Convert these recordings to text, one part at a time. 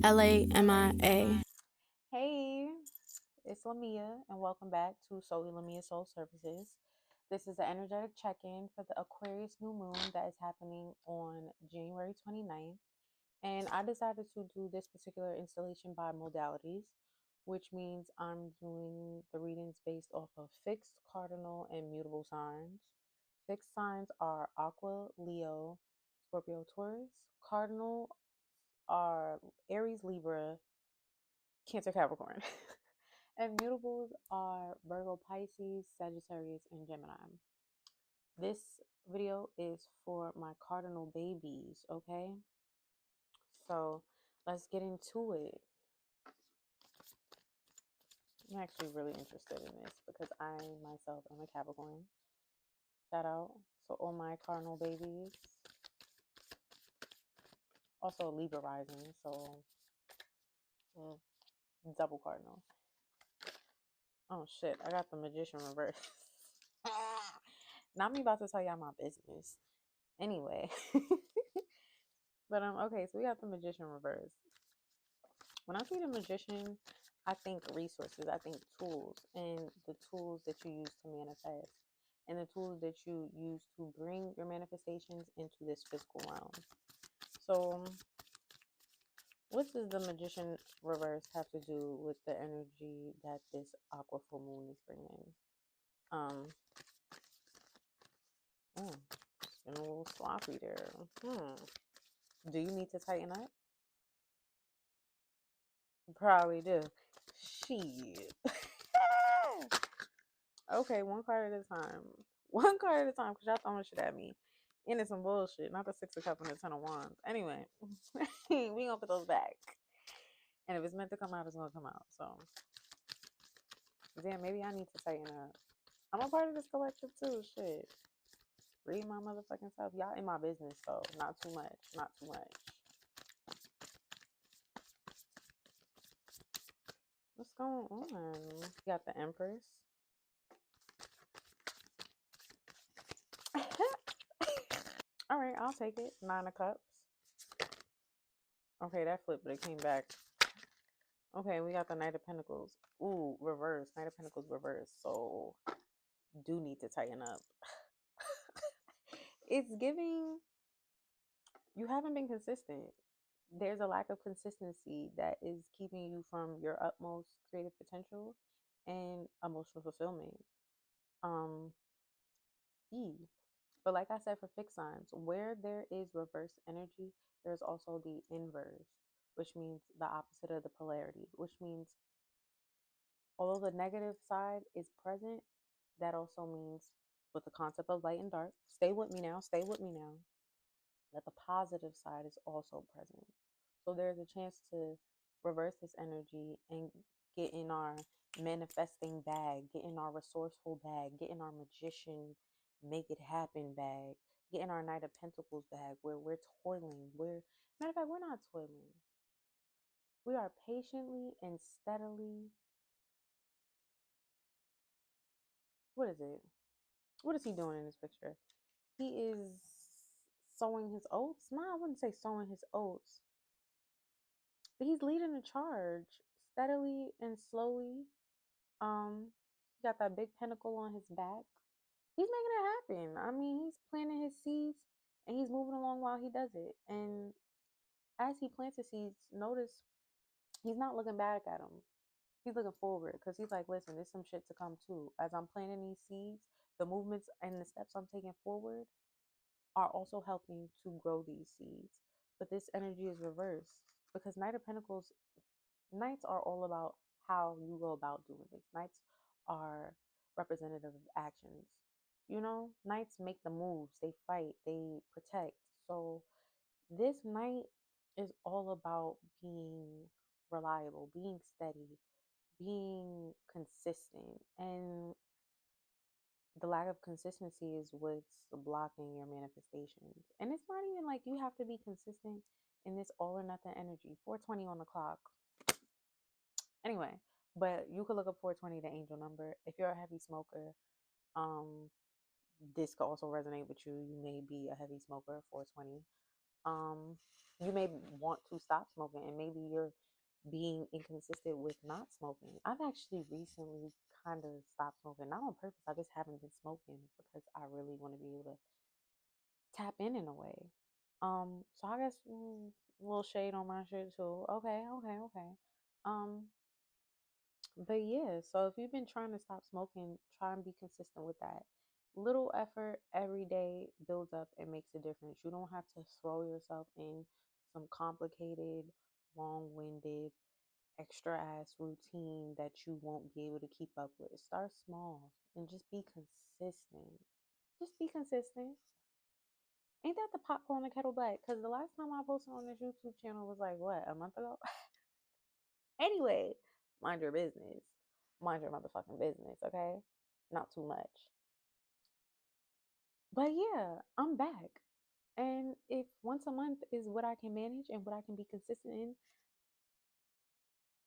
LAMIA. Hey, it's Lamia, and welcome back to Solely Lamia Soul Services. This is the energetic check in for the Aquarius new moon that is happening on January 29th. And I decided to do this particular installation by modalities, which means I'm doing the readings based off of fixed, cardinal, and mutable signs. Fixed signs are Aqua, Leo, Scorpio, Taurus. Cardinal are Aries, Libra, Cancer, Capricorn. And mutables are Virgo, Pisces, Sagittarius, and Gemini. This video is for my cardinal babies, okay? So let's get into it. I'm actually really interested in this because I myself am a Capricorn. Shout out to all my cardinal babies. Also Libra rising, so double cardinal. Oh shit, I got the magician reverse. Not me about to tell y'all my business. Anyway. But okay, so we got the magician reverse. When I see the magician, I think resources, I think tools, and the tools that you use to manifest, and the tools that you use to bring your manifestations into this physical realm. So, what does the magician reverse have to do with the energy that this aqua full moon is bringing? Oh, it's been a little sloppy there. Do you need to tighten up? Probably do. Shit. Okay, one card at a time. One card at a time, because y'all throwing shit at me. And it's some bullshit. Not the Six of Cups and the Ten of Wands. Anyway, we gonna put those back. And if it's meant to come out, it's gonna come out. So, damn, maybe I need to tighten up. I'm a part of this collective too. Shit. Read my motherfucking stuff. Y'all in my business, so not too much. Not too much. What's going on? You got the Empress. All right, I'll take it. Nine of Cups. Okay, that flipped, but it came back. Okay, we got the Knight of Pentacles. Ooh, reverse. Knight of Pentacles reverse. So, do need to tighten up. It's giving you haven't been consistent. There's a lack of consistency that is keeping you from your utmost creative potential and emotional fulfillment. Um, E. But like I said, for fixed signs, where there is reverse energy, there's also the inverse, which means the opposite of the polarity, which means although the negative side is present, that also means with the concept of light and dark, stay with me now, stay with me now, that the positive side is also present. So there's a chance to reverse this energy and get in our manifesting bag, get in our resourceful bag, get in our magician, make it happen bag, get in our Knight of Pentacles bag where we're toiling. Matter of fact, we're not toiling. We are patiently and steadily. What is it? What is he doing in this picture? He is sowing his oats. No, I wouldn't say sowing his oats, but he's leading the charge steadily and slowly. He got that big pentacle on his back. He's making it happen. I mean, he's planting his seeds and he's moving along while he does it. And as he plants the seeds, notice he's not looking back at them. He's looking forward because he's like, listen, there's some shit to come too. As I'm planting these seeds, the movements and the steps I'm taking forward are also helping to grow these seeds. But this energy is reversed because Knight of Pentacles, Knights are all about how you go about doing things. Knights are representative of actions. You know, Knights make the moves, they fight, they protect. So this Knight is all about being reliable, being steady, being consistent. And the lack of consistency is what's blocking your manifestations. And it's not even like you have to be consistent in this all or nothing energy. 420 on the clock. Anyway, but you could look up 420, the angel number. If you're a heavy smoker, this could also resonate with you. You may be a heavy smoker, 420. You may want to stop smoking, and maybe you're being inconsistent with not smoking. I've actually recently kind of stopped smoking, not on purpose. I just haven't been smoking because I really want to be able to tap in a way. So I guess a little shade on my shit too. Okay, okay, okay. Um, but yeah, so if you've been trying to stop smoking, try and be consistent with that. Little effort every day builds up and makes a difference. You don't have to throw yourself in some complicated, long-winded, extra ass routine that you won't be able to keep up with. Start small and just be consistent. Just be consistent. Ain't that the pot calling the kettle black? Because the last time I posted on this YouTube channel was like, what, a month ago? Anyway, mind your business. Mind your motherfucking business, okay? Not too much. But yeah, I'm back. And if once a month is what I can manage and what I can be consistent in,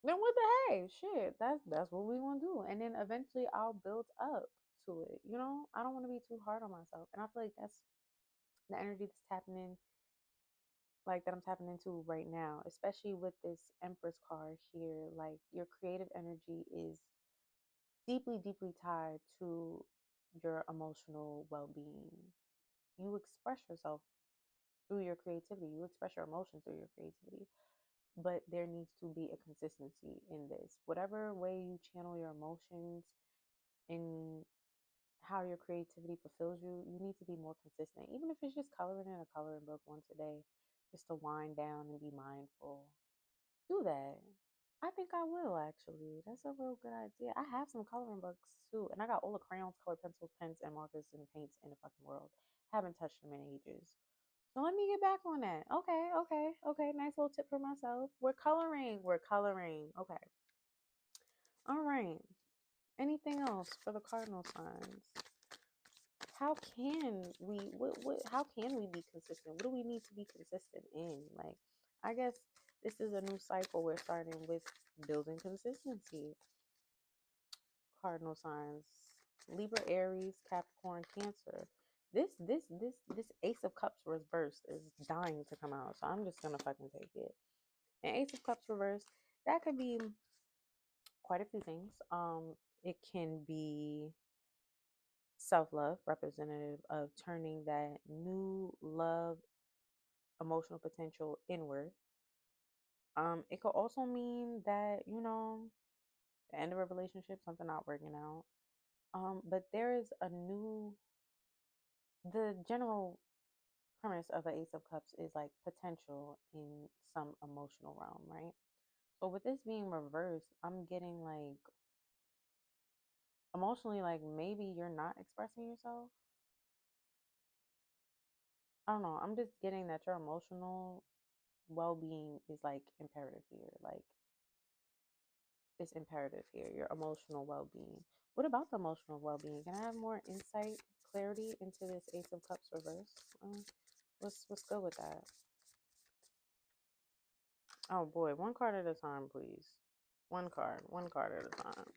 then what the hey, shit, that's what we want to do. And then eventually I'll build up to it. You know, I don't want to be too hard on myself. And I feel like that's the energy that's tapping in, like that I'm tapping into right now, especially with this Empress card here. Like your creative energy is deeply, deeply tied to your emotional well being. You express yourself through your creativity, you express your emotions through your creativity. But there needs to be a consistency in this. Whatever way you channel your emotions in how your creativity fulfills you, you need to be more consistent. Even if it's just coloring in a coloring book once a day, just to wind down and be mindful. Do that. I think I will actually. That's a real good idea. I have some coloring books too, and I got all the crayons, colored pencils, pens, and markers and paints in the fucking world. Haven't touched them in ages. So let me get back on that. Okay, okay, okay. Nice little tip for myself. We're coloring. We're coloring. Okay. All right. Anything else for the cardinal signs? How can we how can we be consistent? What do we need to be consistent in? Like, I guess this is a new cycle we're starting with building consistency. Cardinal signs: Libra, Aries, Capricorn, Cancer. This Ace of Cups reversed is dying to come out, so I'm just gonna fucking take it. And Ace of Cups reversed, that could be quite a few things. It can be self-love, representative of turning that new love, emotional potential inward. It could also mean that, the end of a relationship, something not working out. But there is the general premise of an Ace of Cups is like potential in some emotional realm, right? So with this being reversed, I'm getting like emotionally, like maybe you're not expressing yourself. I don't know. I'm just getting that your emotional well being is like imperative here. Like it's imperative here. Your emotional well being. What about the emotional well being? Can I have more insight, clarity into this Ace of Cups reverse? What's good with that? Oh boy, one card at a time, please. One card at a time.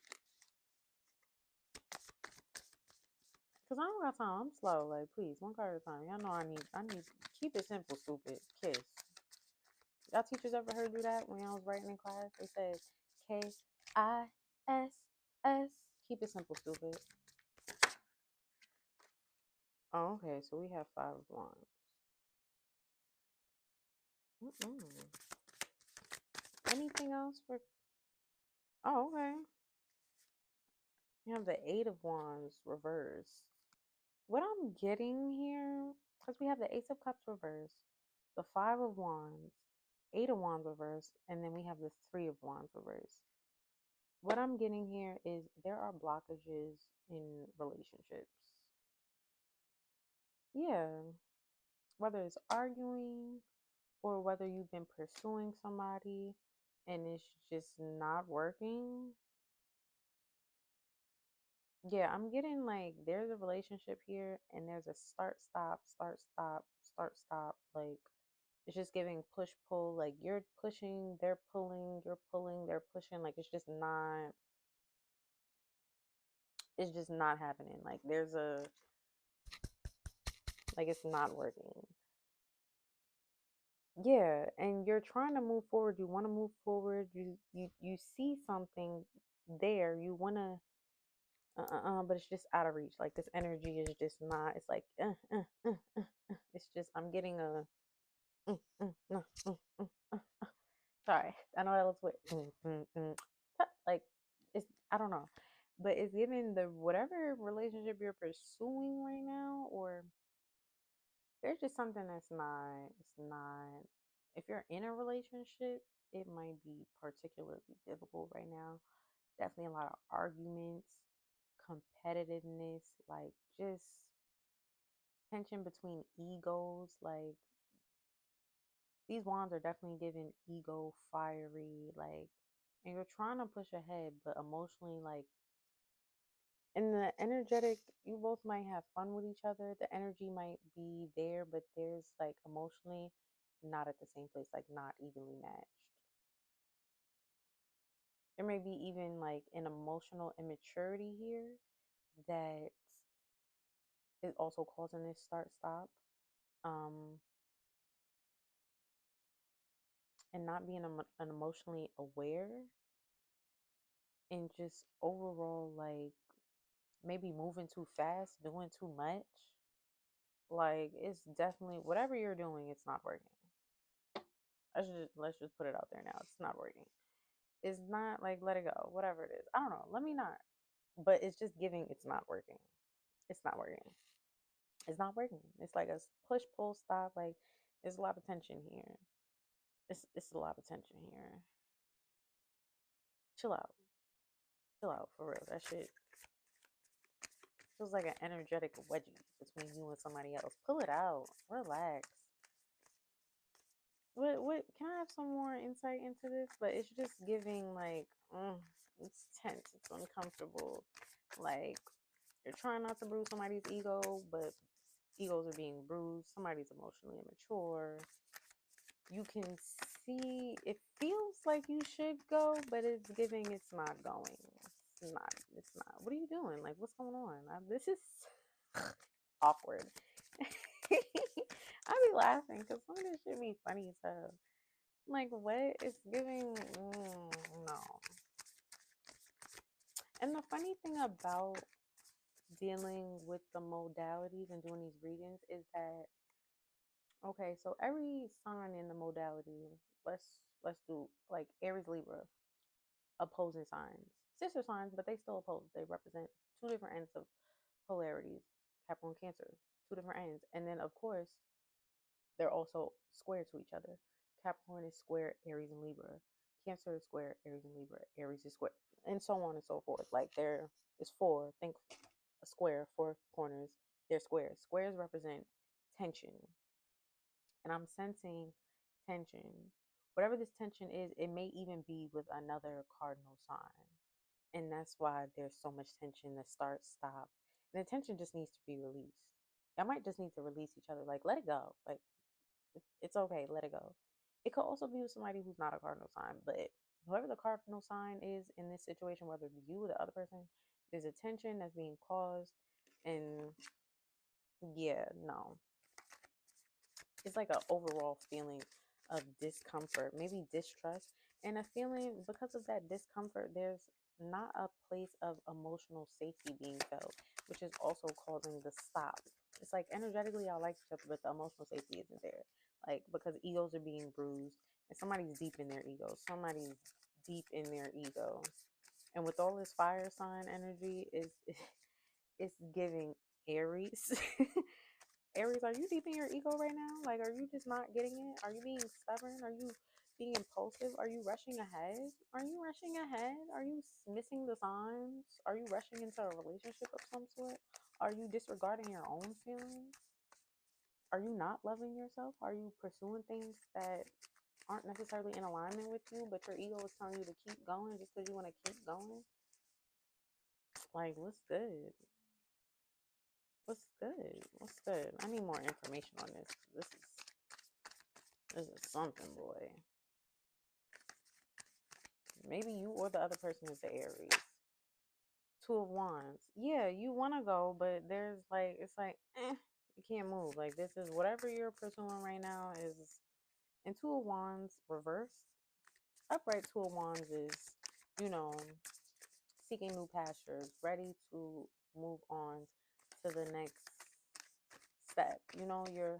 Cause I don't got time. I'm slow. Like, please, one card at a time. Y'all know I need. Keep it simple, stupid. Kiss. Y'all teachers ever heard do that when y'all was writing in class? They said Kiss. Keep it simple, stupid. Oh, okay. So we have 5 of Wands. Anything else for? Oh, okay. You have the 8 of Wands reversed. What I'm getting here, because we have the Ace of Cups reversed, the 5 of Wands, 8 of Wands reversed, and then we have the 3 of Wands reversed. What I'm getting here is there are blockages in relationships. Yeah, whether it's arguing or whether you've been pursuing somebody and it's just not working. Yeah, I'm getting like there's a relationship here and there's a start, stop, start, stop, start, stop. Like it's just giving push, pull. Like you're pushing, they're pulling, you're pulling, they're pushing. Like it's just not happening. Like like it's not working. Yeah, and you're trying to move forward. You want to move forward. You see something there. You want to but it's just out of reach. Like this energy is just not. It's like it's just I'm getting a no, sorry. I know that looks weird. Like it's I don't know, but it's given the whatever relationship you're pursuing right now, or there's just something that's not. It's not. If you're in a relationship, it might be particularly difficult right now. Definitely a lot of arguments, competitiveness, like just tension between egos. Like these wands are definitely giving ego fiery, like, and you're trying to push ahead, but emotionally, like, in the energetic, you both might have fun with each other. The energy might be there, but there's like emotionally not at the same place, like not evenly matched. There may be even like an emotional immaturity here that is also causing this start stop. Um, and not being an emotionally aware and just overall like maybe moving too fast, doing too much. Like it's definitely whatever you're doing, it's not working. Let's just put it out there now. It's not working. It's not like let it go, whatever it is. I don't know. Let me not. But it's just giving. It's not working. It's not working. It's not working. It's like a push pull stop. Like there's a lot of tension here. It's a lot of tension here. Chill out. Chill out for real. That shit feels like an energetic wedgie between you and somebody else. Pull it out. Relax. What can I have some more insight into this? But it's just giving like it's tense, it's uncomfortable. Like you're trying not to bruise somebody's ego, but egos are being bruised. Somebody's emotionally immature. You can see it feels like you should go, but it's giving it's not going. It's not. It's not. What are you doing? Like, what's going on? This is awkward. I be laughing because some of this shit be funny as hell. Like, what? It's giving. No. And the funny thing about dealing with the modalities and doing these readings is that okay, so every sign in the modality, let's do like Aries, Libra, opposing signs, sister signs, but they still oppose. They represent two different ends of polarities. Capricorn, Cancer, two different ends, and then of course they're also square to each other. Capricorn is square Aries and Libra. Cancer is square Aries and Libra. Aries is square, and so on and so forth. Like there is four. Think a square, four corners. They're squares. Squares represent tension, and I'm sensing tension. Whatever this tension is, it may even be with another cardinal sign. And that's why there's so much tension that starts, stop. And the tension just needs to be released. I might just need to release each other. Like, let it go. Like, it's okay. Let it go. It could also be with somebody who's not a cardinal sign, but whoever the cardinal sign is in this situation, whether it's you or the other person, there's a tension that's being caused. And yeah, no, it's like an overall feeling of discomfort, maybe distrust, and a feeling because of that discomfort, there's not a place of emotional safety being felt, which is also causing the stop. It's like energetically, I like each other, but the emotional safety isn't there. Like because egos are being bruised, and somebody's deep in their ego. Somebody's deep in their ego, and with all this fire sign energy, is it's giving Aries. Aries, are you deep in your ego right now? Like, are you just not getting it? Are you being stubborn? Are you being impulsive? Are you rushing ahead? Are you rushing ahead? Are you missing the signs? Are you rushing into a relationship of some sort? Are you disregarding your own feelings? Are you not loving yourself? Are you pursuing things that aren't necessarily in alignment with you, but your ego is telling you to keep going just because you want to keep going? Like, what's good? What's good? What's good? I need more information on this. This is something, boy. Maybe you or the other person is the Aries. Two of Wands. Yeah, you want to go, but there's like, it's like, you can't move. Like, this is whatever you're pursuing right now is And Two of Wands reversed. Upright Two of Wands is, you know, seeking new pastures, ready to move on to the next step. You know, you're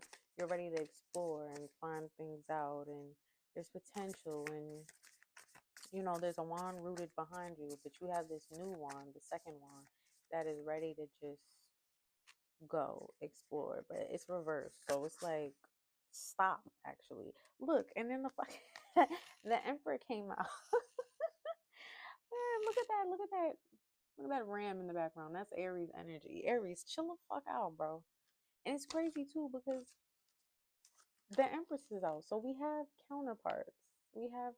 ready to explore and find things out, and there's potential, and you know there's a wand rooted behind you, but you have this new wand, the second wand, that is ready to just go explore, but it's reversed. So it's like stop actually. Look, and then the fucking the Emperor came out. Man, look at that, look at that. Look at that ram in the background. That's Aries energy. Aries, chill the fuck out, bro. And it's crazy too because the Empress is out. So we have counterparts. We have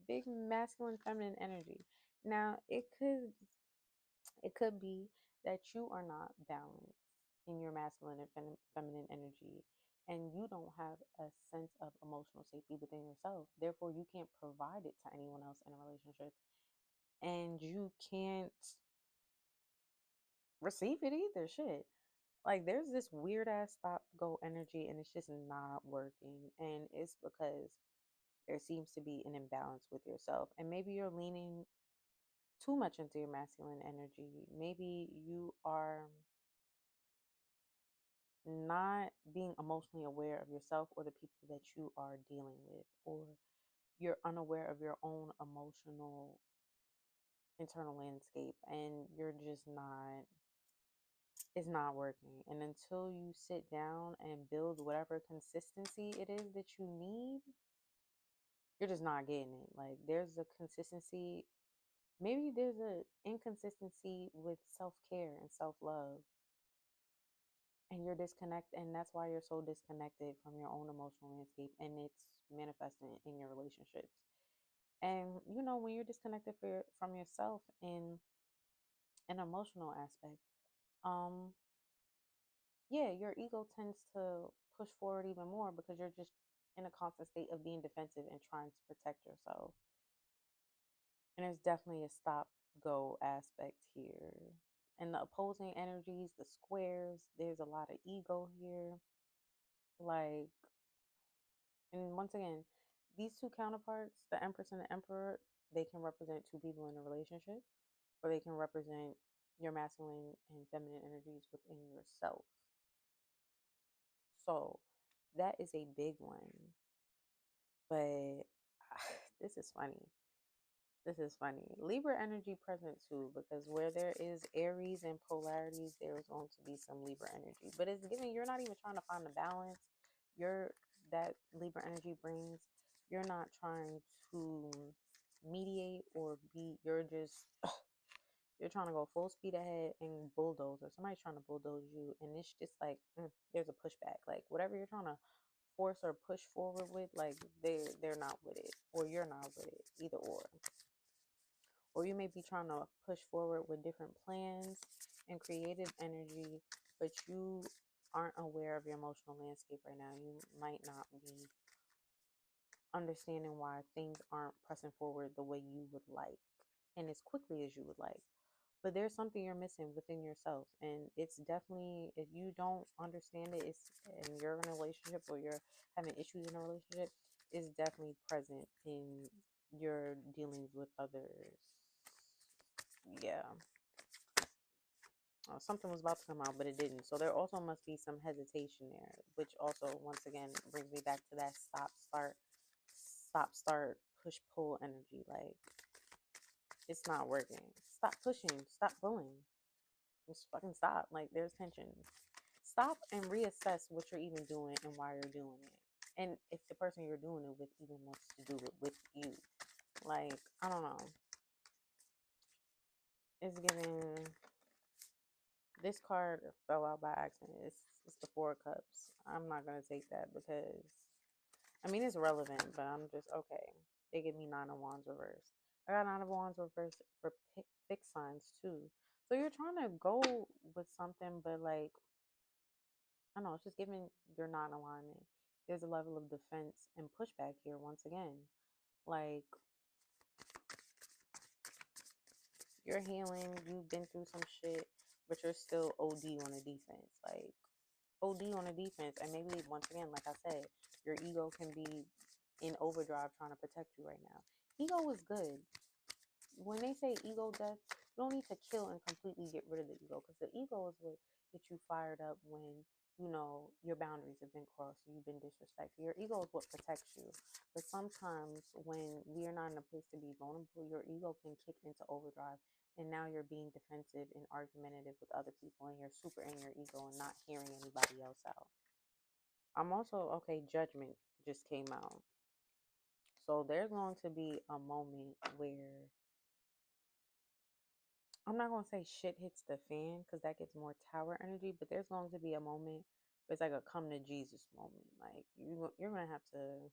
big masculine feminine energy. Now it could be that you are not balanced in your masculine and feminine energy, and you don't have a sense of emotional safety within yourself. Therefore, you can't provide it to anyone else in a relationship, and you can't receive it either. Shit. Like there's this weird ass stop go energy, and it's just not working. And it's because there seems to be an imbalance with yourself. And maybe you're leaning too much into your masculine energy. Maybe you are not being emotionally aware of yourself or the people that you are dealing with, or you're unaware of your own emotional internal landscape, and you're just not, it's not working. And until you sit down and build whatever consistency it is that you need, you're just not getting it. Like there's a consistency, maybe there's a inconsistency with self-care and self-love, and you're disconnected, and that's why you're so disconnected from your own emotional landscape, and it's manifesting in your relationships. And you know, when you're disconnected from yourself in an emotional aspect, um yeah, your ego tends to push forward even more because you're just in a constant state of being defensive and trying to protect yourself. And there's definitely a stop go aspect here. And the opposing energies, the squares, there's a lot of ego here. Like, and once again, these two counterparts, the Empress and the Emperor, they can represent two people in a relationship, or they can represent your masculine and feminine energies within yourself. So that is a big one. But this is funny. This is funny. Libra energy present too, because where there is Aries and polarities, there is going to be some Libra energy. But it's giving, you're not even trying to find the balance. You're that Libra energy brings. You're not trying to mediate or be. You're just you're trying to go full speed ahead and bulldoze, or somebody's trying to bulldoze you, and it's just like there's a pushback. Like whatever you're trying to force or push forward with, like they're not with it, or you're not with it, either or you may be trying to push forward with different plans and creative energy, but you aren't aware of your emotional landscape right now. You might not be understanding why things aren't pressing forward the way you would like and as quickly as you would like. But there's something you're missing within yourself, and it's definitely, if you don't understand it, it's, and you're in a relationship or you're having issues in a relationship, it's definitely present in your dealings with others. Yeah. Something was about to come out, but it didn't. So there also must be some hesitation there, which also, once again, brings me back to that stop, start, push, pull energy. Like, it's not working. Stop pushing. Stop pulling. Just fucking stop. Like, there's tension. Stop and reassess what you're even doing and why you're doing it. And if the person you're doing it with even wants to do it with you. Like, I don't know. It's giving. This card fell out by accident. It's the Four of Cups. I'm not gonna take that because I mean it's relevant, but I'm just okay. They give me Nine of Wands reversed. I got Nine of Wands reversed for fixed signs too. So you're trying to go with something, but like I don't know, it's just giving you're not in alignment. There's a level of defense and pushback here once again. Like you're healing, you've been through some shit, but you're still OD on the defense. Like OD on a defense, and maybe once again, like I said, your ego can be in overdrive trying to protect you right now. Ego is good. When they say ego death, you don't need to kill and completely get rid of the ego, because the ego is what gets you fired up when, you know, your boundaries have been crossed, you've been disrespected. Your ego is what protects you. But sometimes when we are not in a place to be vulnerable, your ego can kick into overdrive, and now you're being defensive and argumentative with other people, and you're super in your ego and not hearing anybody else out. I'm also, okay, judgment just came out. So there's going to be a moment where, I'm not going to say shit hits the fan because that gets more tower energy, but there's going to be a moment where it's like a come to Jesus moment. Like you're going to have to,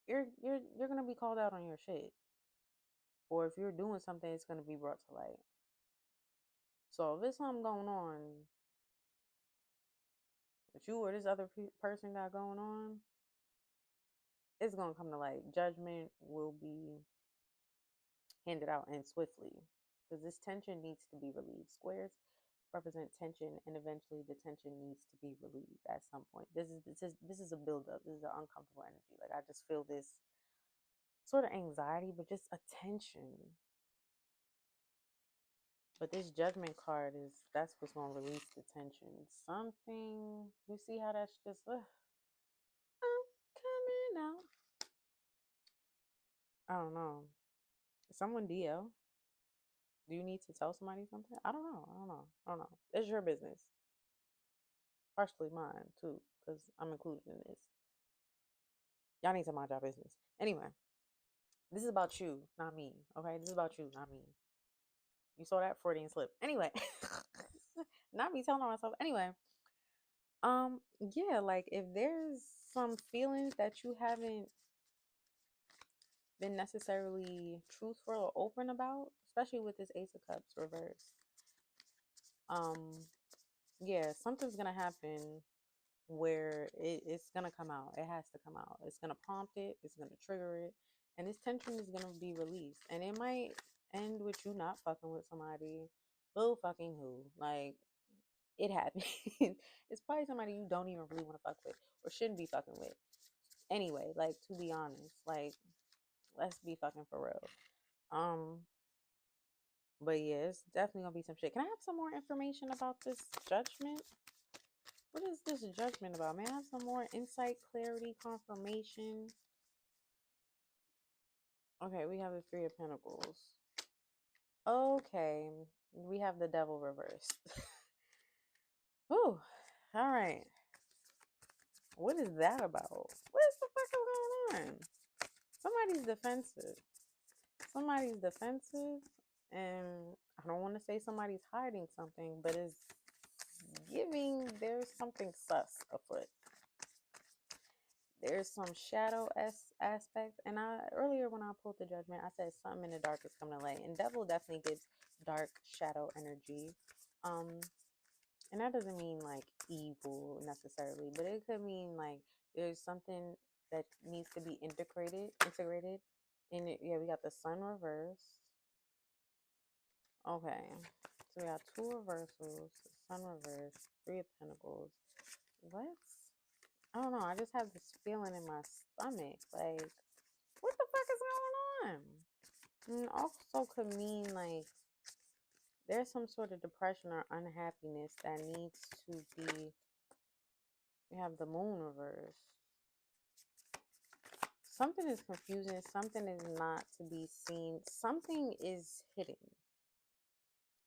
you're going to be called out on your shit. Or if you're doing something, it's going to be brought to light. So if there's something going on that you or this other person got going on, it's going to come to light. Judgment will be handed out, and swiftly, because this tension needs to be relieved. Squares represent tension, and eventually the tension needs to be relieved at some point. This is a buildup. This is an uncomfortable energy. Like, I just feel this sort of anxiety, but just a tension. But this judgment card that's what's going to release the tension. Something, you see how that's just, I'm coming out. I don't know. Someone DL. Do you need to tell somebody something? I don't know. It's your business. Partially mine, too, because I'm included in this. Y'all need to mind your business. Anyway, this is about you, not me. Okay? This is about you, not me. You saw that Freudian slip. Anyway. Not me telling on myself. Anyway. Yeah, like if there's some feelings that you haven't been necessarily truthful or open about, especially with this Ace of Cups reverse. Yeah, something's gonna happen where it's gonna come out. It has to come out. It's gonna prompt it, it's gonna trigger it, and this tension is gonna be released. And it might end with you not fucking with somebody. Who fucking who? Like, it happens. It's probably somebody you don't even really want to fuck with or shouldn't be fucking with. Anyway, like, to be honest, like, let's be fucking for real. But yeah, it's definitely gonna be some shit. Can I have some more information about this judgment? What is this judgment about? May I have some more insight, clarity, confirmation? Okay, we have the Three of Pentacles. Okay, we have the Devil reversed. Ooh, all right. What is that about? What the fuck is going on? Somebody's defensive. Somebody's defensive, and I don't want to say somebody's hiding something, but it's giving there's something sus afoot. There's some shadow aspect, and I earlier when I pulled the judgment, I said something in the dark is coming to light, and devil definitely gives dark shadow energy. And that doesn't mean like evil necessarily, but it could mean like there's something that needs to be integrated. And yeah, we got the sun reversed. Okay, so we got two reversals, the sun reversed, Three of Pentacles. What? I don't know. I just have this feeling in my stomach. Like, what the fuck is going on? And also could mean like there's some sort of depression or unhappiness that needs to be. We have the moon reversed. Something is confusing. Something is not to be seen. Something is hidden.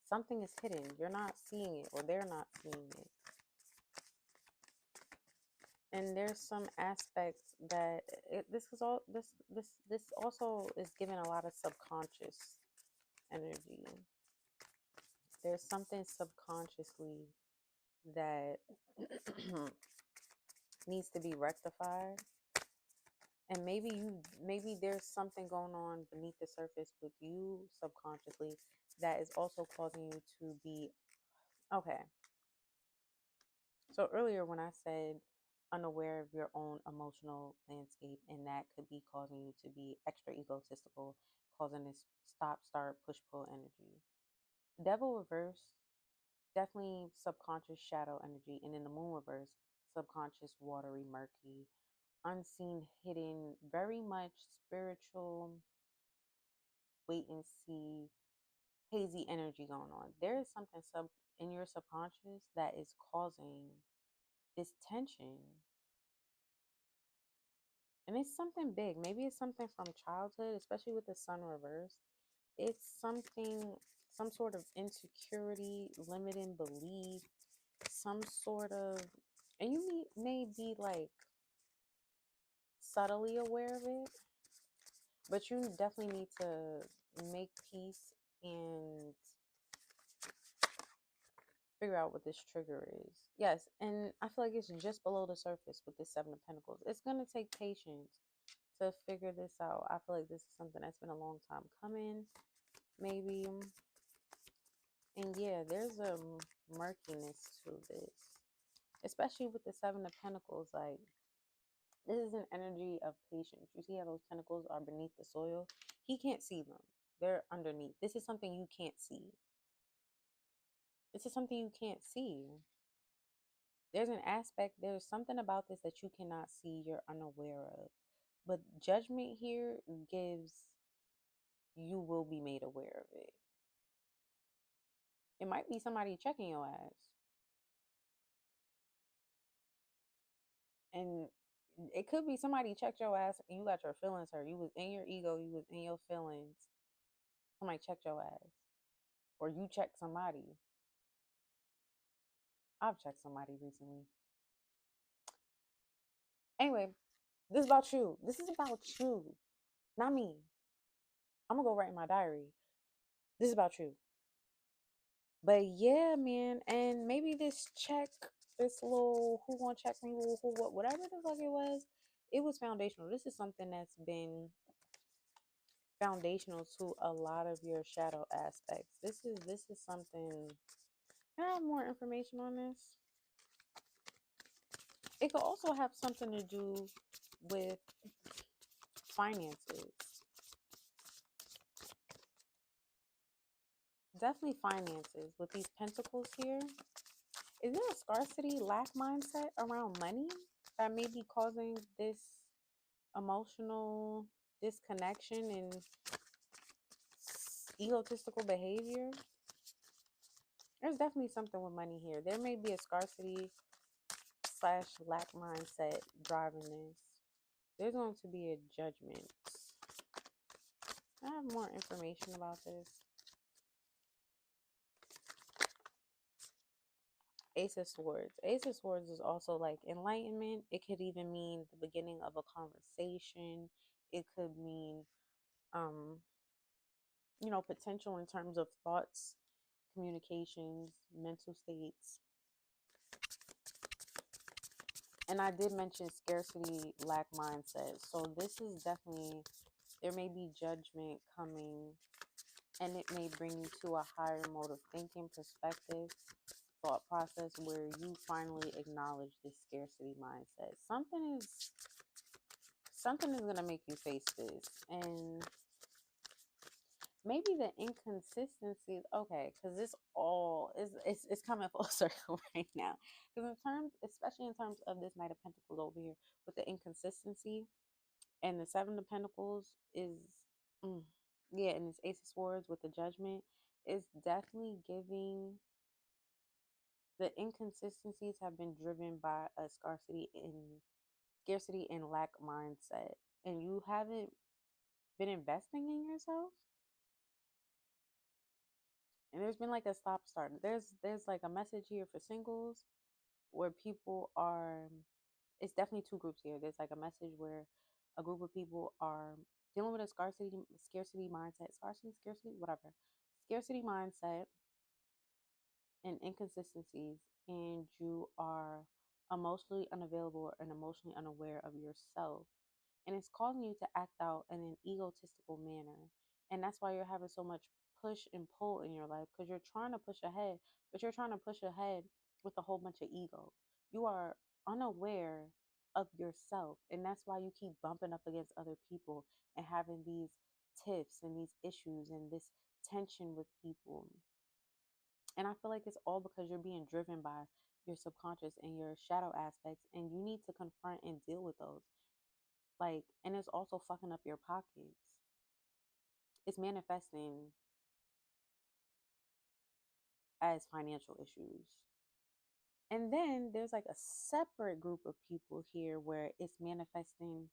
Something is hidden. You're not seeing it, or they're not seeing it. And there's some aspects that this also is given a lot of subconscious energy. There's something subconsciously that needs to be rectified, and maybe there's something going on beneath the surface with you subconsciously that is also causing you to be okay. So earlier when I said unaware of your own emotional landscape, and that could be causing you to be extra egotistical, causing this stop, start, push, pull energy. Devil reverse, definitely subconscious shadow energy. And in the moon reverse, subconscious watery, murky, unseen, hidden, very much spiritual, wait and see, hazy energy going on. There is something in your subconscious that is causing this tension. And it's something big. Maybe it's something from childhood, especially with the sun reversed. It's something, some sort of insecurity, limiting belief, some sort of, and you may be like subtly aware of it, but you definitely need to make peace and figure out what this trigger is. Yes, and I feel like it's just below the surface with this Seven of Pentacles. It's going to take patience to figure this out. I feel like this is something that's been a long time coming, maybe. And yeah, there's a murkiness to this, especially with the Seven of Pentacles. Like, this is an energy of patience. You see how those tentacles are beneath the soil? He can't see them. They're underneath. This is something you can't see. This is something you can't see. There's an aspect, there's something about this that you cannot see, you're unaware of. But judgment here gives you will be made aware of it. It might be somebody checking your ass. And it could be somebody checked your ass and you got your feelings hurt. You was in your ego, you was in your feelings. Somebody checked your ass. Or you checked somebody. I've checked somebody recently. Anyway, this is about you. This is about you, not me. I'm gonna go write in my diary. This is about you. But yeah, man, and maybe this check, this little who gonna check me, who what, whatever the fuck it was foundational. This is something that's been foundational to a lot of your shadow aspects. This is something. Can I have more information on this? It could also have something to do with finances. Definitely finances with these pentacles here. Is there a scarcity, lack mindset around money that may be causing this emotional disconnection and egotistical behavior? There's definitely something with money here. There may be a scarcity slash lack mindset driving this. There's going to be a judgment. I have more information about this. Ace of Swords. Ace of Swords is also like enlightenment. It could even mean the beginning of a conversation. It could mean, potential in terms of thoughts, communications, mental states. And I did mention scarcity, lack mindset. So this is definitely, there may be judgment coming, and it may bring you to a higher mode of thinking, perspective, thought process where you finally acknowledge this scarcity mindset. Something is going to make you face this. And maybe the inconsistency, okay, because this all is it's coming full circle right now. Because especially in terms of this Knight of Pentacles over here, with the inconsistency, and the Seven of Pentacles is, yeah, and this Ace of Swords with the Judgment is definitely giving. The inconsistencies have been driven by a scarcity and lack mindset, and you haven't been investing in yourself. And there's been like a stop start. There's like a message here for singles where people are, it's definitely two groups here. There's like a message where a group of people are dealing with a scarcity mindset, scarcity, whatever. Scarcity mindset and inconsistencies, and you are emotionally unavailable and emotionally unaware of yourself. And it's causing you to act out in an egotistical manner. And that's why you're having so much push and pull in your life, because you're trying to push ahead, but you're trying to push ahead with a whole bunch of ego. You are unaware of yourself. And that's why you keep bumping up against other people and having these tiffs and these issues and this tension with people. And I feel like it's all because you're being driven by your subconscious and your shadow aspects, and you need to confront and deal with those. Like, and it's also fucking up your pockets. It's manifesting as financial issues. And then there's like a separate group of people here where it's manifesting.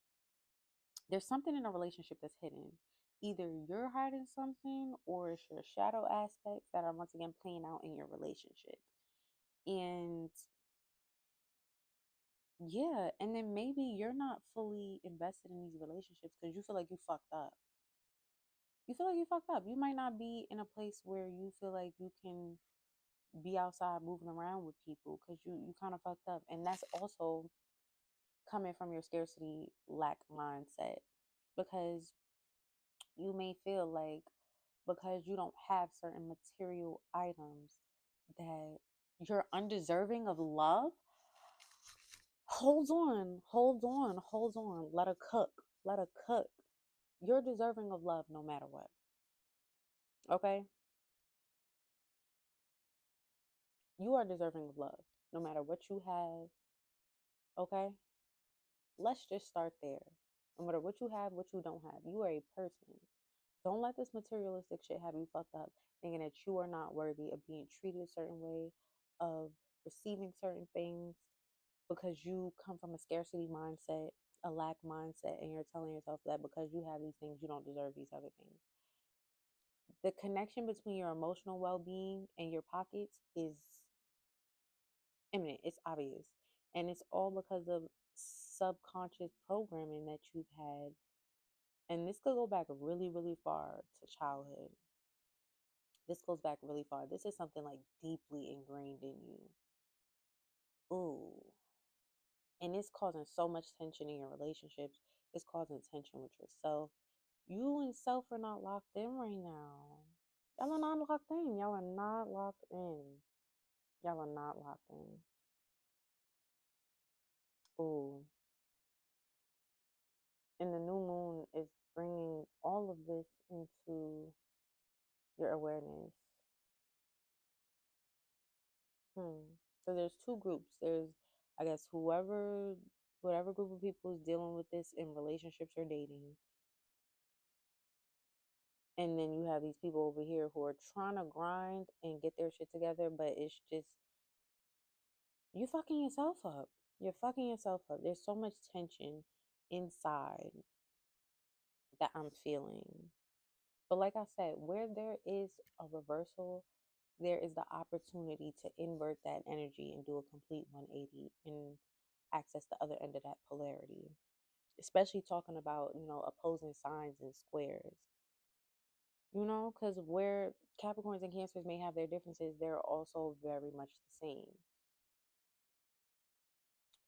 There's something in a relationship that's hidden. Either you're hiding something or it's your shadow aspects that are once again playing out in your relationship. And yeah, and then maybe you're not fully invested in these relationships because you feel like you fucked up. You feel like you fucked up. You might not be in a place where you feel like you can be outside moving around with people because you kind of fucked up. And that's also coming from your scarcity lack mindset, because you may feel like because you don't have certain material items that you're undeserving of love. Hold on, hold on, hold on. Let her cook. Let her cook. You're deserving of love no matter what. Okay? You are deserving of love no matter what you have. Okay? Let's just start there. No matter what you have, what you don't have, you are a person. Don't let this materialistic shit have you fucked up, thinking that you are not worthy of being treated a certain way, of receiving certain things, because you come from a scarcity mindset, a lack mindset, and you're telling yourself that because you have these things, you don't deserve these other things. The connection between your emotional well being and your pockets is imminent, it's obvious. And it's all because of subconscious programming that you've had. And this could go back really, really far to childhood. This goes back really far. This is something like deeply ingrained in you. Ooh. And it's causing so much tension in your relationships. It's causing tension with yourself. You and self are not locked in right now. Y'all are not locked in. Y'all are not locked in. Y'all are not locked in. Ooh. And the new moon is bringing all of this into your awareness. So there's two groups. There's, I guess, whatever group of people is dealing with this in relationships or dating. And then you have these people over here who are trying to grind and get their shit together, but it's just, you fucking yourself up. You're fucking yourself up. There's so much tension inside that I'm feeling. But like I said, where there is a reversal, there is the opportunity to invert that energy and do a complete 180 and access the other end of that polarity. Especially talking about, opposing signs and squares. Because where Capricorns and Cancers may have their differences, they're also very much the same.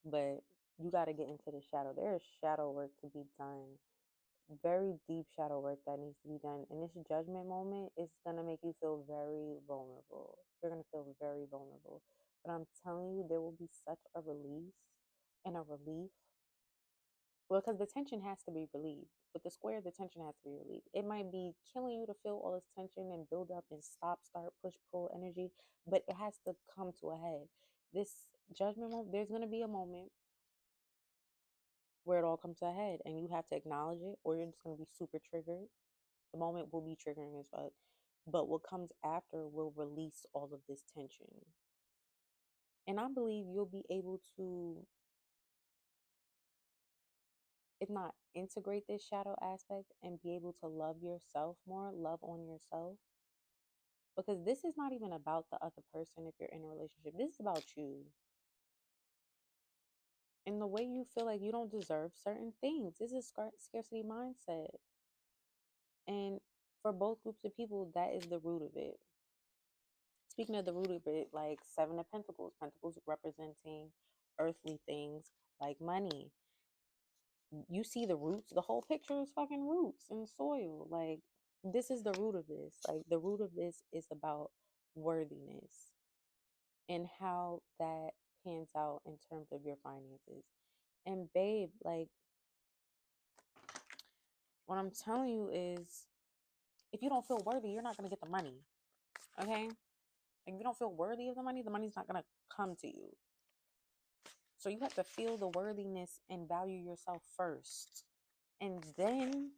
But you got to get into the shadow. There is shadow work to be done. Very deep shadow work that needs to be done. And this judgment moment is going to make you feel very vulnerable. You're going to feel very vulnerable. But I'm telling you, there will be such a release and a relief. Well, because the tension has to be relieved. With the square, the tension has to be relieved. It might be killing you to feel all this tension and build up and stop, start, push, pull energy, but it has to come to a head. This judgment moment, there's going to be a moment where it all comes to a head and you have to acknowledge it, or you're just going to be super triggered. The moment will be triggering as fuck. But what comes after will release all of this tension. And I believe you'll be able to, if not integrate this shadow aspect and be able to love yourself more, love on yourself. Because this is not even about the other person if you're in a relationship. This is about you. And the way you feel like you don't deserve certain things. This is scarcity mindset. And for both groups of people, that is the root of it. Speaking of the root of it, like Seven of Pentacles, Pentacles representing earthly things like money. You see the roots, the whole picture is fucking roots and soil. Like, this is the root of this. Like, the root of this is about worthiness and how that pans out in terms of your finances. And babe, like, what I'm telling you is, if you don't feel worthy, you're not going to get the money. Okay? If you don't feel worthy of the money's not going to come to you. So you have to feel the worthiness and value yourself first. And then,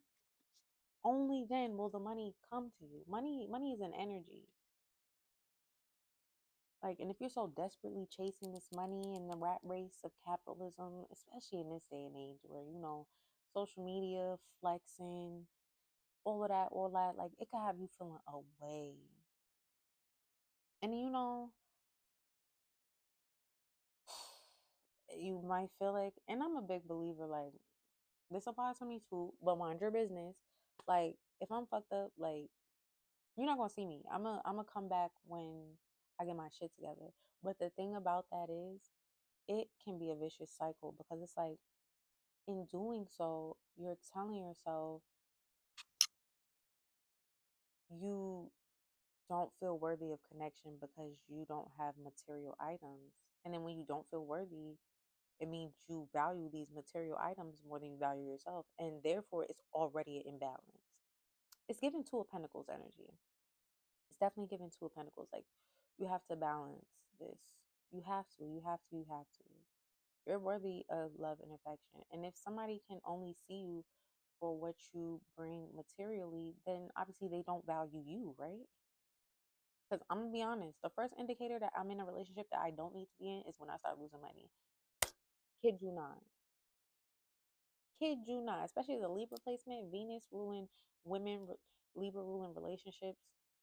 only then will the money come to you. Money is an energy. Like, and if you're so desperately chasing this money in the rat race of capitalism, especially in this day and age where, social media, flexing, all that, like it could have you feeling away. And you might feel like, and I'm a big believer, like, this applies to me too, but mind your business. Like, if I'm fucked up, like, you're not gonna see me. I'm gonna come back when I get my shit together. But the thing about that is, it can be a vicious cycle because it's like, in doing so, you're telling yourself you don't feel worthy of connection because you don't have material items. And then when you don't feel worthy, it means you value these material items more than you value yourself. And therefore, it's already an imbalance. It's given Two of Pentacles energy. It's definitely given Two of Pentacles. Like, you have to balance this. You have to, you have to, you have to. You're worthy of love and affection. And if somebody can only see you for what you bring materially, then obviously they don't value you, right? Because I'm gonna be honest, the first indicator that I'm in a relationship that I don't need to be in is when I start losing money. Kid you not. Kid you not. Especially the Libra placement, Venus ruling women, Libra ruling relationships,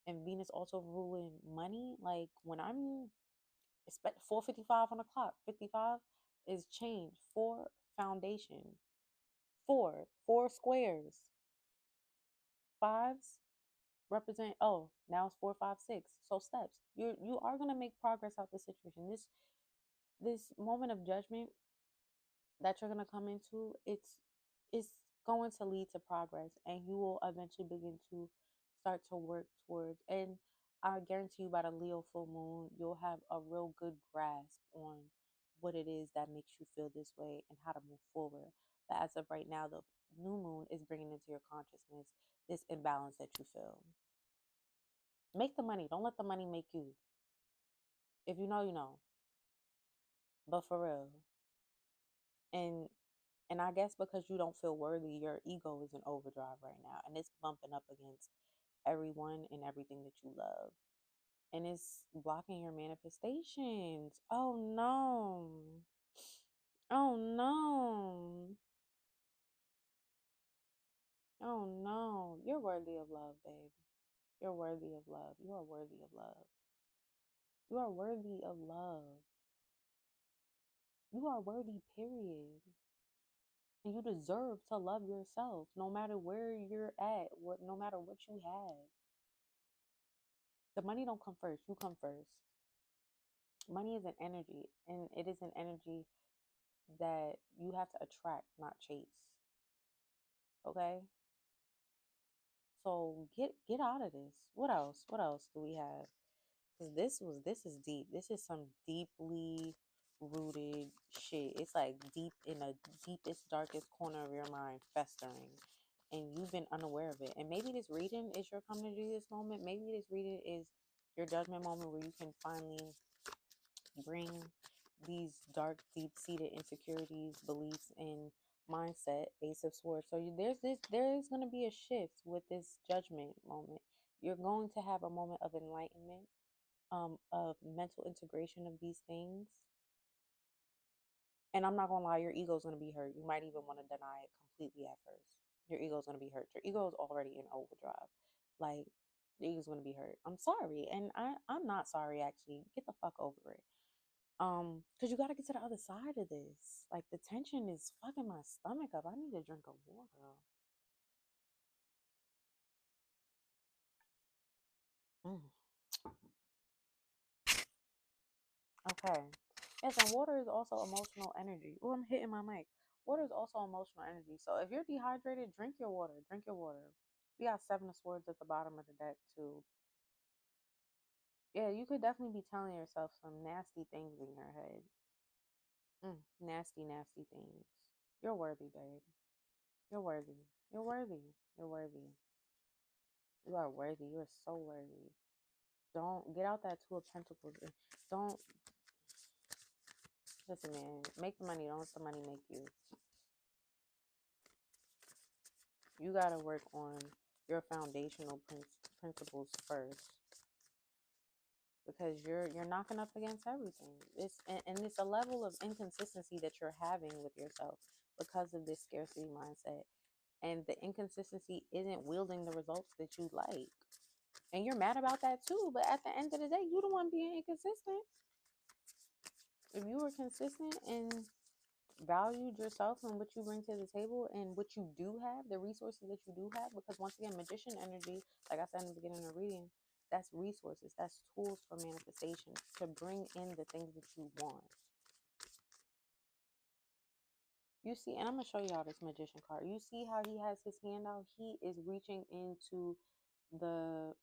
and Venus also ruling money. Like, when I'm 4:55 on the clock, 55 is change. Four, foundation. Four squares. Fives represent, now it's 4 5 6, so steps. You are going to make progress out this situation. This moment of judgment that you're going to come into, it's going to lead to progress, and you will eventually begin to start to work towards, and I guarantee you, by the Leo full moon, you'll have a real good grasp on what it is that makes you feel this way and how to move forward. But as of right now, the new moon is bringing into your consciousness this imbalance that you feel. Make the money. Don't let the money make you. If you know, you know. But for real. And I guess because you don't feel worthy, your ego is in overdrive right now. And it's bumping up against everyone and everything that you love. And it's blocking your manifestations. Oh no. Oh no. Oh no. You're worthy of love, babe. You're worthy of love. You are worthy of love. You are worthy of love. You are worthy, period. And you deserve to love yourself no matter where you're at, no matter what you have. The money don't come first, you come first. Money is an energy, and it is an energy that you have to attract, not chase. Okay? So get out of this. What else? What else do we have? Because this is deep. This is some deeply rooted shit. It's like deep in the deepest, darkest corner of your mind, festering, and you've been unaware of it. And maybe this reading is your coming to do this moment. Maybe this reading is your judgment moment where you can finally bring these dark, deep-seated insecurities, beliefs, and mindset. Ace of Swords. So there's going to be a shift with this judgment moment. You're going to have a moment of enlightenment, of mental integration of these things. And I'm not gonna lie, your ego's gonna be hurt. You might even want to deny it completely at first. Your ego's gonna be hurt. Your ego is already in overdrive. Like, your ego's gonna be hurt. I'm sorry, and I'm not sorry actually. Get the fuck over it. Because you gotta get to the other side of this. Like, the tension is fucking my stomach up. I need a drink of water. Mm. Okay. Yes, and water is also emotional energy. Oh, I'm hitting my mic. Water is also emotional energy. So if you're dehydrated, drink your water. Drink your water. We got Seven of Swords at the bottom of the deck too. Yeah, you could definitely be telling yourself some nasty things in your head. Nasty, nasty things. You're worthy, babe. You're worthy. You're worthy. You're worthy. You are worthy. You are so worthy. Don't get out that Two of Pentacles. Don't listen, man. Make the money. Don't let the money make you. You got to work on your foundational principles first, because you're knocking up against everything. And it's a level of inconsistency that you're having with yourself because of this scarcity mindset. And the inconsistency isn't wielding the results that you like. And you're mad about that too. But at the end of the day, you the one being inconsistent. If you were consistent and valued yourself and what you bring to the table and what you do have, the resources that you do have, because once again, magician energy, like I said in the beginning of the reading, that's resources, that's tools for manifestation to bring in the things that you want. You see, and I'm going to show y'all this magician card. You see how he has his hand out? He is reaching into the,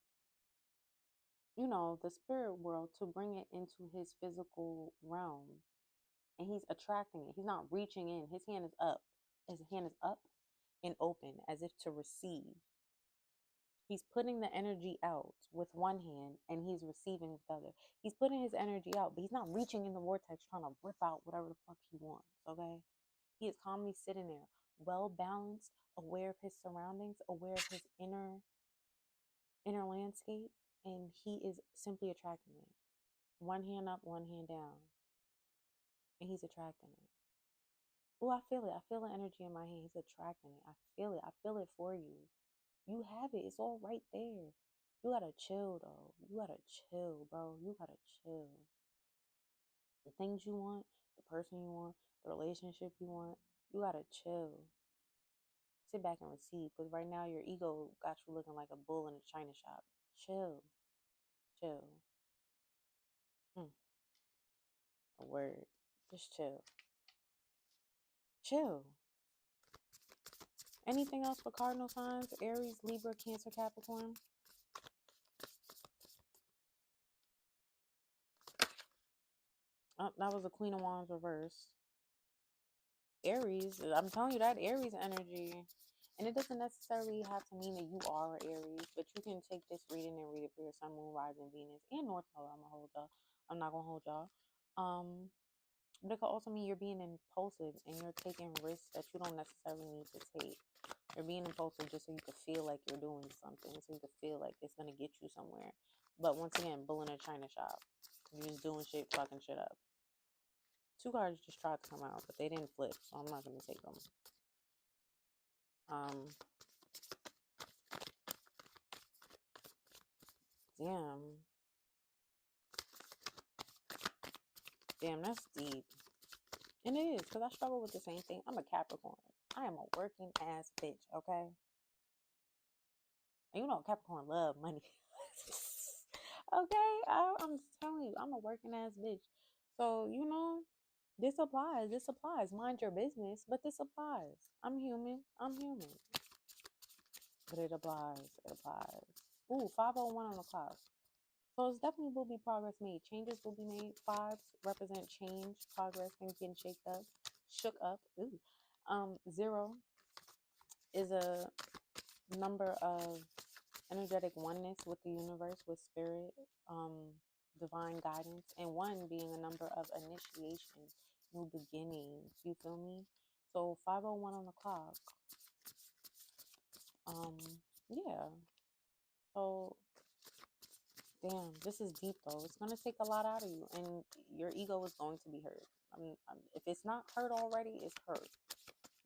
the spirit world to bring it into his physical realm. And he's attracting it. He's not reaching in. His hand is up. His hand is up and open as if to receive. He's putting the energy out with one hand and he's receiving with the other. He's putting his energy out, but he's not reaching in the vortex trying to rip out whatever the fuck he wants, okay? He is calmly sitting there, well balanced, aware of his surroundings, aware of his inner landscape, and he is simply attracting it. One hand up, one hand down. And he's attracting it. Oh, I feel it. I feel the energy in my hand. He's attracting it. I feel it. I feel it for you. You have it. It's all right there. You gotta chill, though. You gotta chill, bro. You gotta chill. The things you want, the person you want, the relationship you want, you gotta chill. Sit back and receive. Because right now, your ego got you looking like a bull in a china shop. Chill. Chill. A word. Just chill. Chill. Anything else for cardinal signs? Aries, Libra, Cancer, Capricorn? Oh, that was the Queen of Wands reverse. Aries, I'm telling you, that Aries energy. And it doesn't necessarily have to mean that you are Aries, but you can take this reading and read it for your Sun, Moon, Rising, Venus, and North Node. I'm not gonna hold y'all. But it could also mean you're being impulsive and you're taking risks that you don't necessarily need to take. You're being impulsive just so you can feel like you're doing something, so you can feel like it's gonna get you somewhere. But once again, bull in a china shop. You're just doing shit, fucking shit up. Two cards just tried to come out, but they didn't flip, so I'm not gonna take them. Damn, that's deep. And it is, because I struggle with the same thing. I'm a Capricorn. I am a working ass bitch, okay? And you know Capricorn love money. Okay? I'm telling you, I'm a working ass bitch. So, this applies. This applies. Mind your business, but this applies. I'm human. But it applies. It applies. Ooh, 5:01 on the clock. So it's definitely will be progress made. Changes will be made. Fives represent change, progress, things getting shook up. Ooh. 0 is a number of energetic oneness with the universe, with spirit, divine guidance, and 1 being a number of initiation, new beginnings. You feel me? So 5:01 on the clock. Yeah. So damn, this is deep though. It's gonna take a lot out of you, and your ego is going to be hurt. If it's not hurt already, it's hurt.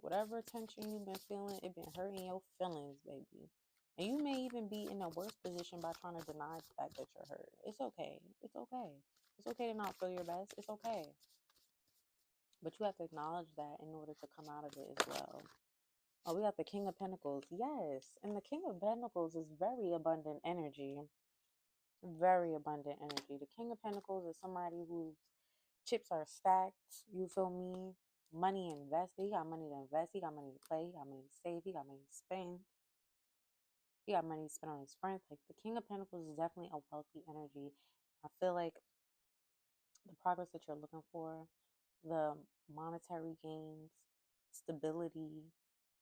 Whatever tension you've been feeling, it been hurting your feelings, baby. And you may even be in a worse position by trying to deny the fact that you're hurt. It's okay. It's okay. It's okay to not feel your best. It's okay. But you have to acknowledge that in order to come out of it as well. Oh, we got the King of Pentacles. Yes. And the King of Pentacles is very abundant energy. Very abundant energy. The King of Pentacles is somebody whose chips are stacked. You feel me? Money invested. He got money to invest. He got money to play. He got money to save. He got money to spend. He got money to spend on his friends. Like the King of Pentacles is definitely a wealthy energy. I feel like the progress that you're looking for, the monetary gains, stability,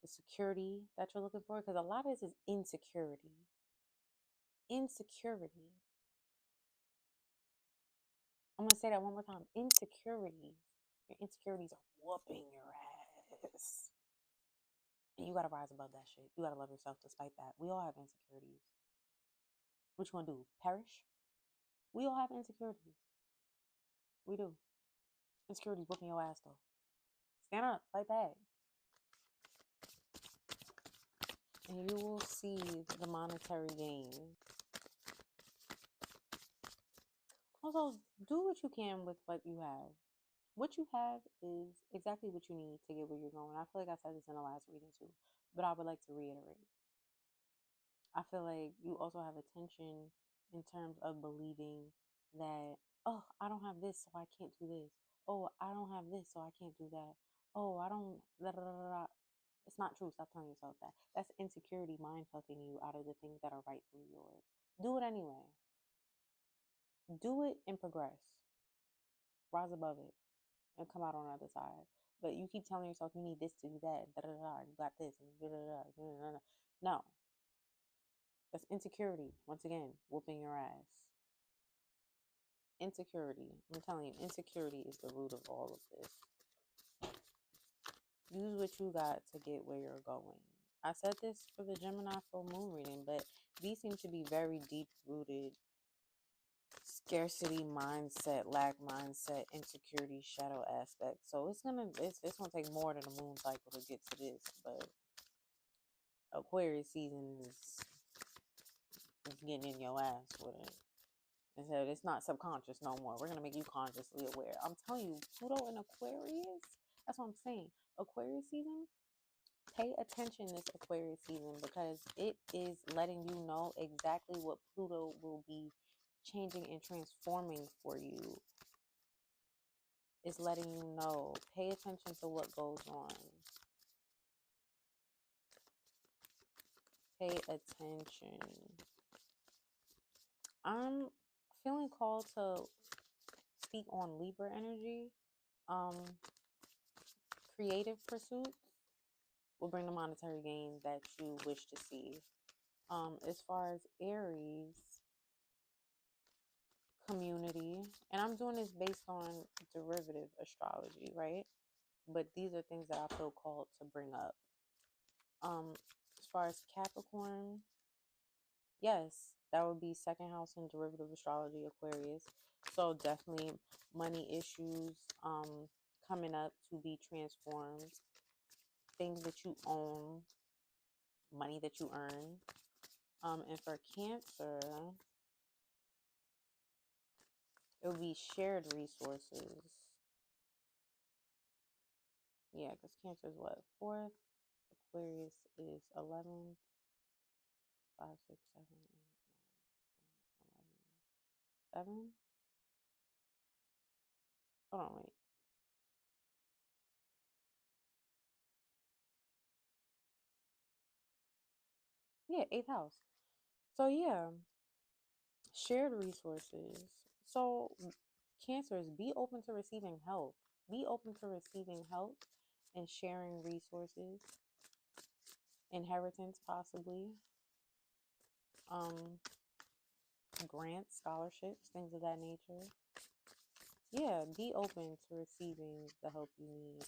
the security that you're looking for, because a lot of this is insecurity. Insecurity. I'm going to say that one more time. Insecurity. Your insecurities are whooping your ass. And you got to rise above that shit. You got to love yourself despite that. We all have insecurities. What you going to do? Perish? We all have insecurities. We do. Insecurities whooping your ass, though. Stand up. Fight back. And you will see the monetary gain. Also, do what you can with what you have. What you have is exactly what you need to get where you're going. I feel like I said this in the last reading too, but I would like to reiterate. I feel like you also have attention in terms of believing that, oh, I don't have this, so I can't do this. Oh, I don't have this, so I can't do that. Oh, I don't. Da, da, da, da. It's not true. Stop telling yourself that. That's insecurity mind fucking you out of the things that are rightfully yours. Do it anyway. Do it and progress. Rise above it and come out on the other side. But you keep telling yourself you need this to do that. Da, da, da, you got this. And da, da, da, da, da, da. No. That's insecurity. Once again, whooping your ass. Insecurity. I'm telling you, insecurity is the root of all of this. Use what you got to get where you're going. I said this for the Gemini full moon reading, but these seem to be very deep rooted scarcity mindset, lack mindset, insecurity, shadow aspect. So it's gonna take more than a moon cycle to get to this, but Aquarius season is getting in your ass with it. And so it's not subconscious no more. We're gonna make you consciously aware. I'm telling you, Pluto in Aquarius, that's what I'm saying. Aquarius season, pay attention this Aquarius season because it is letting you know exactly what Pluto will be changing and transforming for you. It's letting you know. Pay attention to what goes on. Pay attention. I'm feeling called to speak on Libra energy. Creative pursuits will bring the monetary gain that you wish to see. As far as Aries, community, and I'm doing this based on derivative astrology, right? But these are things that I feel called to bring up. As far as Capricorn, yes, that would be second house in derivative astrology, Aquarius. So definitely money issues coming up to be transformed. Things that you own, money that you earn. And for Cancer, it would be shared resources. Yeah, because Cancer is what? 4th. Aquarius is 11. 5, 6, 7, 8, 9, 10, 11. 7? Hold on, wait. Yeah, 8th house. So yeah, shared resources. So Cancers, be open to receiving help. Be open to receiving help and sharing resources. Inheritance, possibly. Grants, scholarships, things of that nature. Yeah, be open to receiving the help you need.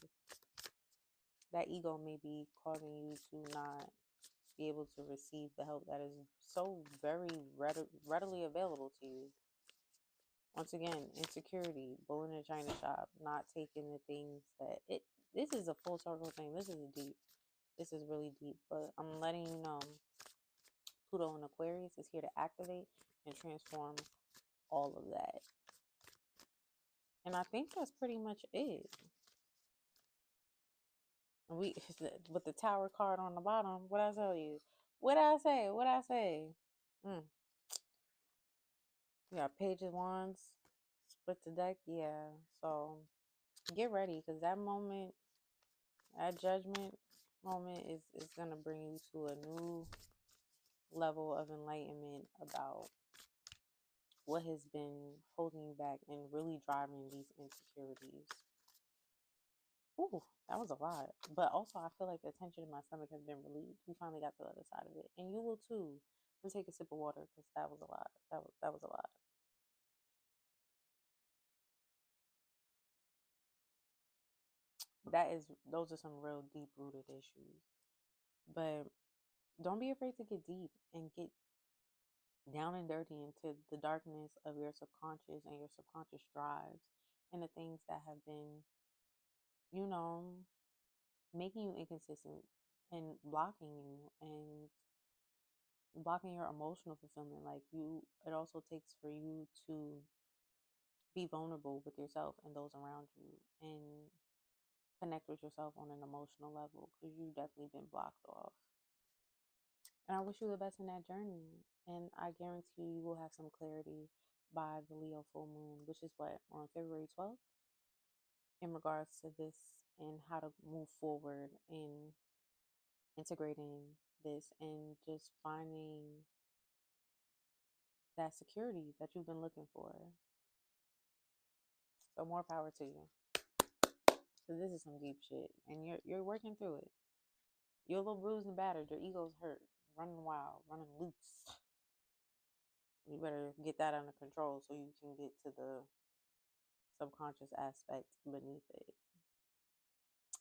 That ego may be causing you to not be able to receive the help that is so very readily available to you. Once again, insecurity, bull in a china shop, not taking the things that this is a full circle thing. This is deep. This is really deep. But I'm letting you know Pluto in Aquarius is here to activate and transform all of that. And I think that's pretty much it. We with the tower card on the bottom. What I tell you? What I say? What I say? We got Page of Wands, split the deck. Yeah. So get ready because that moment, that judgment moment is gonna bring you to a new level of enlightenment about what has been holding you back and really driving these insecurities. Ooh, that was a lot. But also, I feel like the tension in my stomach has been relieved. We finally got to the other side of it. And you will too. I'm take a sip of water because that was a lot. That was a lot. Those are some real deep rooted issues. But don't be afraid to get deep and get down and dirty into the darkness of your subconscious and your subconscious drives and the things that have been, you know, making you inconsistent and blocking your emotional fulfillment. Like you, it also takes for you to be vulnerable with yourself and those around you and connect with yourself on an emotional level because you've definitely been blocked off. And I wish you the best in that journey. And I guarantee you will have some clarity by the Leo full moon, which is what, on February 12th, in regards to this and how to move forward in integrating this and just finding that security that you've been looking for. So more power to you. So this is some deep shit. And you're working through it. You're a little bruised and battered. Your ego's hurt. Running wild, running loose. You better get that under control so you can get to the subconscious aspect beneath it.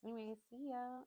Anyway, see ya.